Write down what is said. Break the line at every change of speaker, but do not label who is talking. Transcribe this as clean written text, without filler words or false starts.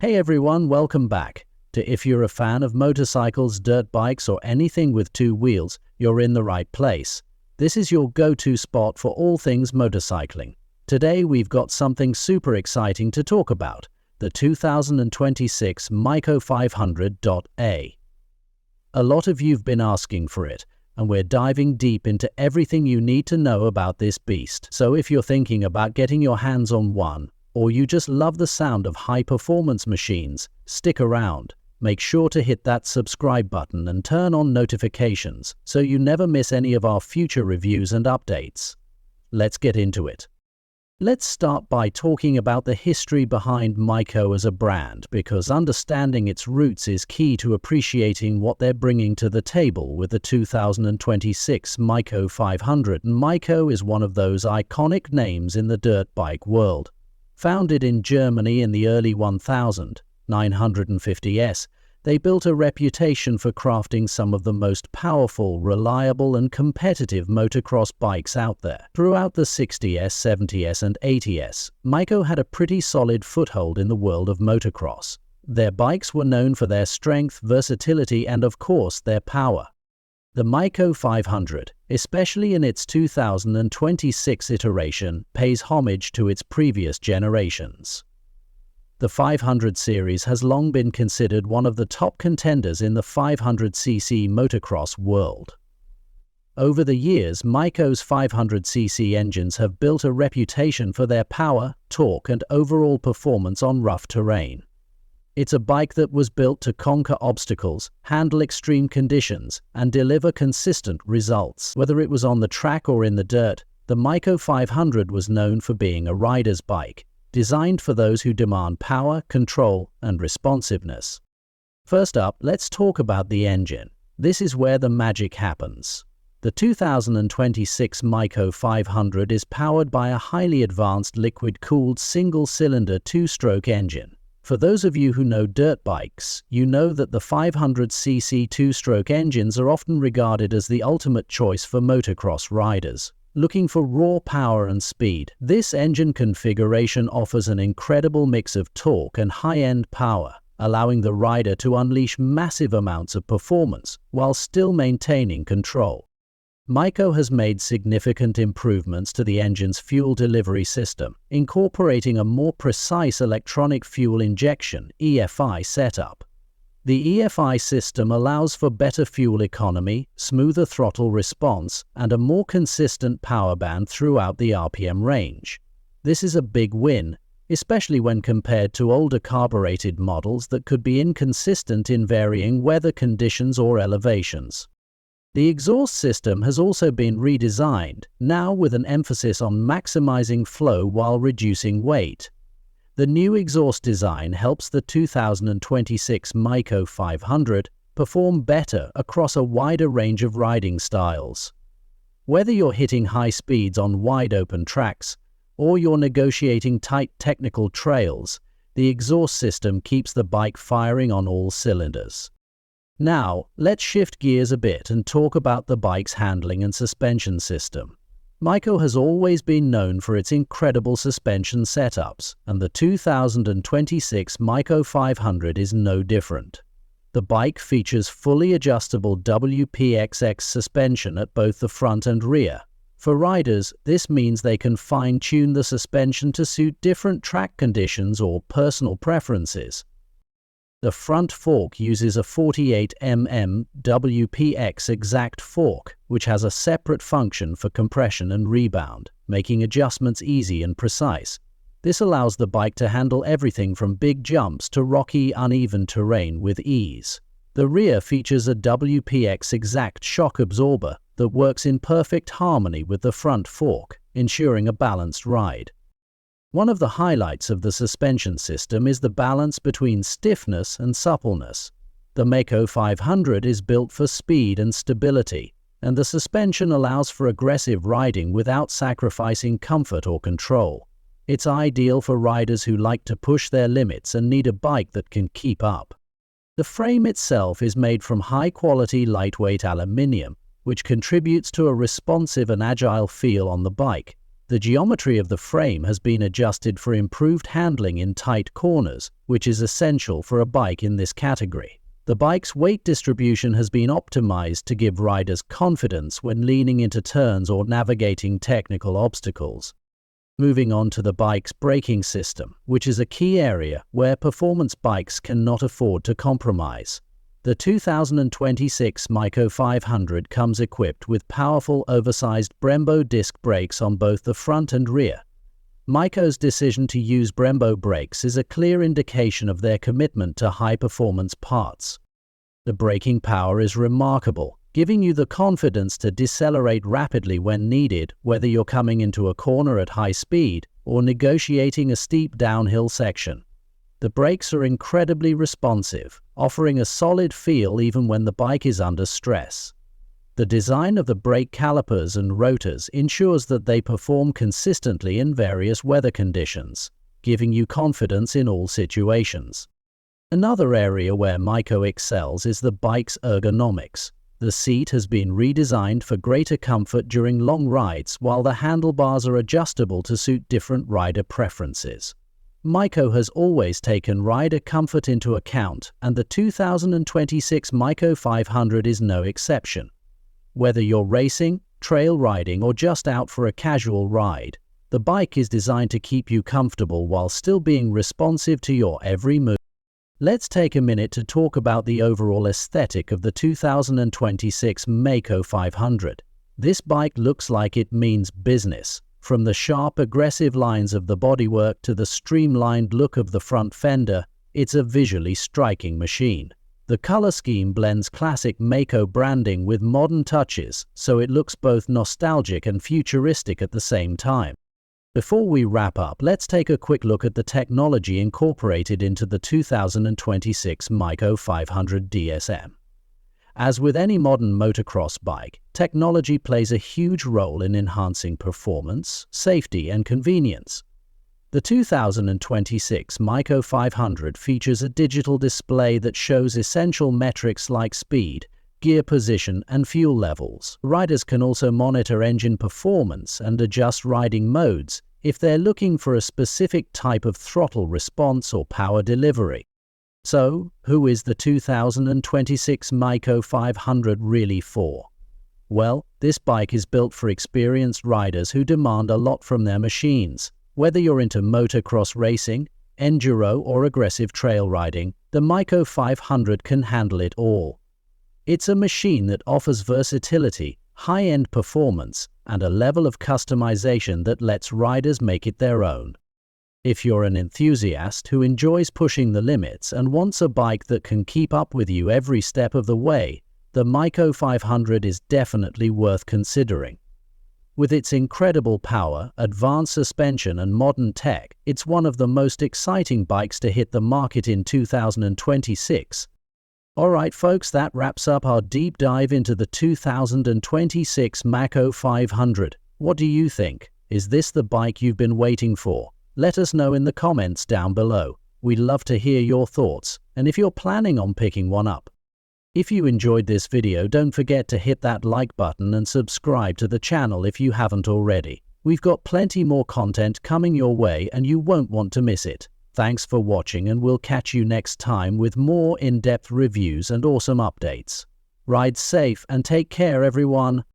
Hey everyone, welcome back to If you're a fan of motorcycles, dirt bikes, or anything with two wheels, you're in the right place. This is your go-to spot for all things motorcycling. Today we've got something super exciting to talk about, the 2026 Maico 500.A. A lot of you've been asking for it, and we're diving deep into everything you need to know about this beast. So if you're thinking about getting your hands on one, or you just love the sound of high-performance machines, stick around. Make sure to hit that subscribe button and turn on notifications so you never miss any of our future reviews and updates. Let's get into it. Let's start by talking about the history behind Maico as a brand, because understanding its roots is key to appreciating what they're bringing to the table with the 2026 Maico 500. And Maico is one of those iconic names in the dirt bike world. Founded in Germany in the early 1950s, they built a reputation for crafting some of the most powerful, reliable, and competitive motocross bikes out there. Throughout the 60s, 70s, and 80s, Maico had a pretty solid foothold in the world of motocross. Their bikes were known for their strength, versatility, and of course, their power. The Maico 500, especially in its 2026 iteration, pays homage to its previous generations. The 500 series has long been considered one of the top contenders in the 500cc motocross world. Over the years, Maico's 500cc engines have built a reputation for their power, torque, and overall performance on rough terrain. It's a bike that was built to conquer obstacles, handle extreme conditions, and deliver consistent results. Whether it was on the track or in the dirt, the Maico 500 was known for being a rider's bike, designed for those who demand power, control, and responsiveness. First up, let's talk about the engine. This is where the magic happens. The 2026 Maico 500 is powered by a highly advanced liquid-cooled single-cylinder two-stroke engine. For those of you who know dirt bikes, you know that the 500cc two-stroke engines are often regarded as the ultimate choice for motocross riders. Looking for raw power and speed, this engine configuration offers an incredible mix of torque and high-end power, allowing the rider to unleash massive amounts of performance while still maintaining control. Maico has made significant improvements to the engine's fuel delivery system, incorporating a more precise electronic fuel injection (EFI) setup. The EFI system allows for better fuel economy, smoother throttle response, and a more consistent power band throughout the RPM range. This is a big win, especially when compared to older carbureted models that could be inconsistent in varying weather conditions or elevations. The exhaust system has also been redesigned, now with an emphasis on maximizing flow while reducing weight. The new exhaust design helps the 2026 Maico 500 perform better across a wider range of riding styles. Whether you're hitting high speeds on wide-open tracks, or you're negotiating tight technical trails, the exhaust system keeps the bike firing on all cylinders. Now, let's shift gears a bit and talk about the bike's handling and suspension system. Maico has always been known for its incredible suspension setups, and the 2026 Maico 500 is no different. The bike features fully adjustable WPXX suspension at both the front and rear. For riders, this means they can fine-tune the suspension to suit different track conditions or personal preferences. The front fork uses a 48mm WPX exact fork, which has a separate function for compression and rebound, making adjustments easy and precise. This allows the bike to handle everything from big jumps to rocky, uneven terrain with ease. The rear features a WPX exact shock absorber that works in perfect harmony with the front fork, ensuring a balanced ride. One of the highlights of the suspension system is the balance between stiffness and suppleness. The Maico 500 is built for speed and stability, and the suspension allows for aggressive riding without sacrificing comfort or control. It's ideal for riders who like to push their limits and need a bike that can keep up. The frame itself is made from high-quality lightweight aluminium, which contributes to a responsive and agile feel on the bike. The geometry of the frame has been adjusted for improved handling in tight corners, which is essential for a bike in this category. The bike's weight distribution has been optimized to give riders confidence when leaning into turns or navigating technical obstacles. Moving on to the bike's braking system, which is a key area where performance bikes cannot afford to compromise. The 2026 Maico 500 comes equipped with powerful oversized Brembo disc brakes on both the front and rear. Maico's decision to use Brembo brakes is a clear indication of their commitment to high-performance parts. The braking power is remarkable, giving you the confidence to decelerate rapidly when needed, whether you're coming into a corner at high speed or negotiating a steep downhill section. The brakes are incredibly responsive, offering a solid feel even when the bike is under stress. The design of the brake calipers and rotors ensures that they perform consistently in various weather conditions, giving you confidence in all situations. Another area where Maico excels is the bike's ergonomics. The seat has been redesigned for greater comfort during long rides, while the handlebars are adjustable to suit different rider preferences. Maico has always taken rider comfort into account, and the 2026 Maico 500 is no exception. Whether you're racing, trail riding, or just out for a casual ride, the bike is designed to keep you comfortable while still being responsive to your every move. Let's take a minute to talk about the overall aesthetic of the 2026 Maico 500. This bike looks like it means business. From the sharp, aggressive lines of the bodywork to the streamlined look of the front fender, it's a visually striking machine. The color scheme blends classic Maico branding with modern touches, so it looks both nostalgic and futuristic at the same time. Before we wrap up, let's take a quick look at the technology incorporated into the 2026 Maico 500 DSM. As with any modern motocross bike, technology plays a huge role in enhancing performance, safety, and convenience. The 2026 Maico 500 features a digital display that shows essential metrics like speed, gear position, and fuel levels. Riders can also monitor engine performance and adjust riding modes if they're looking for a specific type of throttle response or power delivery. So, who is the 2026 Maico 500 really for? Well, this bike is built for experienced riders who demand a lot from their machines. Whether you're into motocross racing, enduro, or aggressive trail riding, the Maico 500 can handle it all. It's a machine that offers versatility, high-end performance, and a level of customization that lets riders make it their own. If you're an enthusiast who enjoys pushing the limits and wants a bike that can keep up with you every step of the way, the Maico 500 is definitely worth considering. With its incredible power, advanced suspension, and modern tech, it's one of the most exciting bikes to hit the market in 2026. Alright folks, that wraps up our deep dive into the 2026 Maico 500. What do you think? Is this the bike you've been waiting for? Let us know in the comments down below. We'd love to hear your thoughts, and if you're planning on picking one up. If you enjoyed this video, don't forget to hit that like button and subscribe to the channel if you haven't already. We've got plenty more content coming your way and you won't want to miss it. Thanks for watching, and we'll catch you next time with more in-depth reviews and awesome updates. Ride safe and take care, everyone.